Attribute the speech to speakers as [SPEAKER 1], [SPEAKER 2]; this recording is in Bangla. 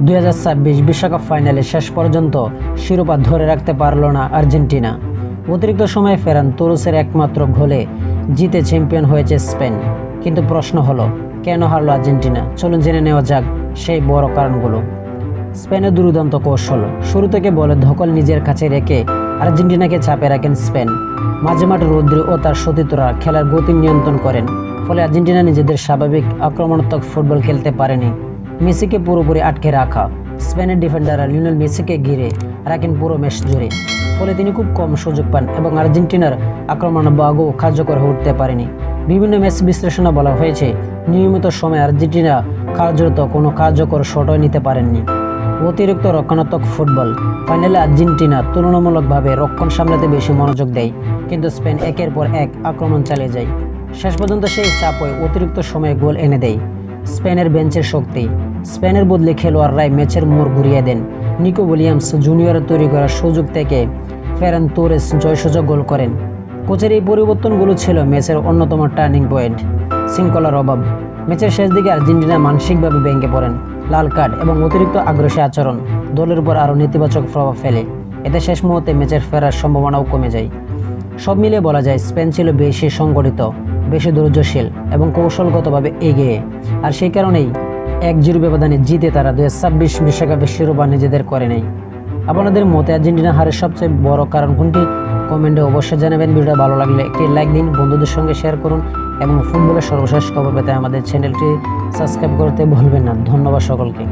[SPEAKER 1] 2026 বিশ্বকাপ ফাইনালে শেষ পর্যন্ত শিরোপা ধরে রাখতে পারল না আর্জেন্টিনা। অতিরিক্ত সময়ে ফেরান তুরস্কের একমাত্র গোলে জিতে চ্যাম্পিয়ন হয়েছে স্পেন। কিন্তু প্রশ্ন হলো, কেন হারল আর্জেন্টিনা? চলুন জেনে নেওয়া যাক সেই বড় কারণগুলো। স্পেনের দুর্দান্ত কৌশল। শুরু থেকে বলে ধকল নিজের কাছে রেখে আর্জেন্টিনাকে চাপে রাখেন স্পেন। মাঝে মাঠে রদ্রি ও তার সতীর্থরা খেলার গতি নিয়ন্ত্রণ করেন, ফলে আর্জেন্টিনা নিজেদের স্বাভাবিক আক্রমণাত্মক ফুটবল খেলতে পারেনি। মেসিকে পুরোপুরি আটকে রাখা। স্পেনের ডিফেন্ডাররা লিওনেল মেসিকে ঘিরে রাখেন পুরো ম্যাচ জুড়ে, ফলে তিনি খুব কম সুযোগ পান এবং আর্জেন্টিনার আক্রমণাত্মকও কার্যকর হয়ে উঠতে পারেনি। বিভিন্ন ম্যাচ বিশ্লেষণে বলা হয়েছে, নিয়মিত সময়ে আর্জেন্টিনা কার্যত কোনো কার্যকর শটও নিতে পারেননি। অতিরিক্ত রক্ষণাত্মক ফুটবল। ফাইনালে আর্জেন্টিনা তুলনামূলকভাবে রক্ষণ সামলাতে বেশি মনোযোগ দেয়, কিন্তু স্পেন একের পর এক আক্রমণ চালিয়ে যায়। শেষ পর্যন্ত সেই চাপে অতিরিক্ত সময়ে গোল এনে দেয়। স্পেনের বেঞ্চের শক্তি। স্পেনের বদলে খেলোয়াড়রাই ম্যাচের মোড় ঘুরিয়ে দেন। নিকো উইলিয়ামস জুনিয়রের তৈরি করা সুযোগ থেকে ফেরান তোরেস জয়সূচক গোল করেন। কোচের এই পরিবর্তনগুলো ছিল ম্যাচের অন্যতম টার্নিং পয়েন্ট। শৃঙ্খলার অভাব। ম্যাচের শেষ দিকে আর্জেন্টিনা মানসিকভাবে ভেঙে পড়েন। লাল কার্ড এবং অতিরিক্ত আগ্রাসী আচরণ দলের উপর আরও নেতিবাচক প্রভাব ফেলে। এতে শেষ মুহূর্তে ম্যাচের ফেরার সম্ভাবনাও কমে যায়। সব মিলিয়ে বলা যায়, স্পেন ছিল বেশি সংগঠিত, বেশি ধৈর্যশীল এবং কৌশলগতভাবে এগিয়ে, আর সেই কারণেই 1-0 ব্যবধানে জিতে তারা 2026 বিশ্বকাপের শিরোপা নিজেদের করে নেয়। আপনাদের মতে আর্জেন্টিনা হারের সবচেয়ে বড় কারণ কোনটি? কমেন্টে অবশ্যই জানাবেন। ভিডিও ভালো লাগলে একটি লাইক দিন, বন্ধুদের সঙ্গে শেয়ার করুন এবং ফুটবলের সর্বশেষ খবর পেতে আমাদের চ্যানেলটি সাবস্ক্রাইব করতে ভুলবেন না। ধন্যবাদ সকলকে।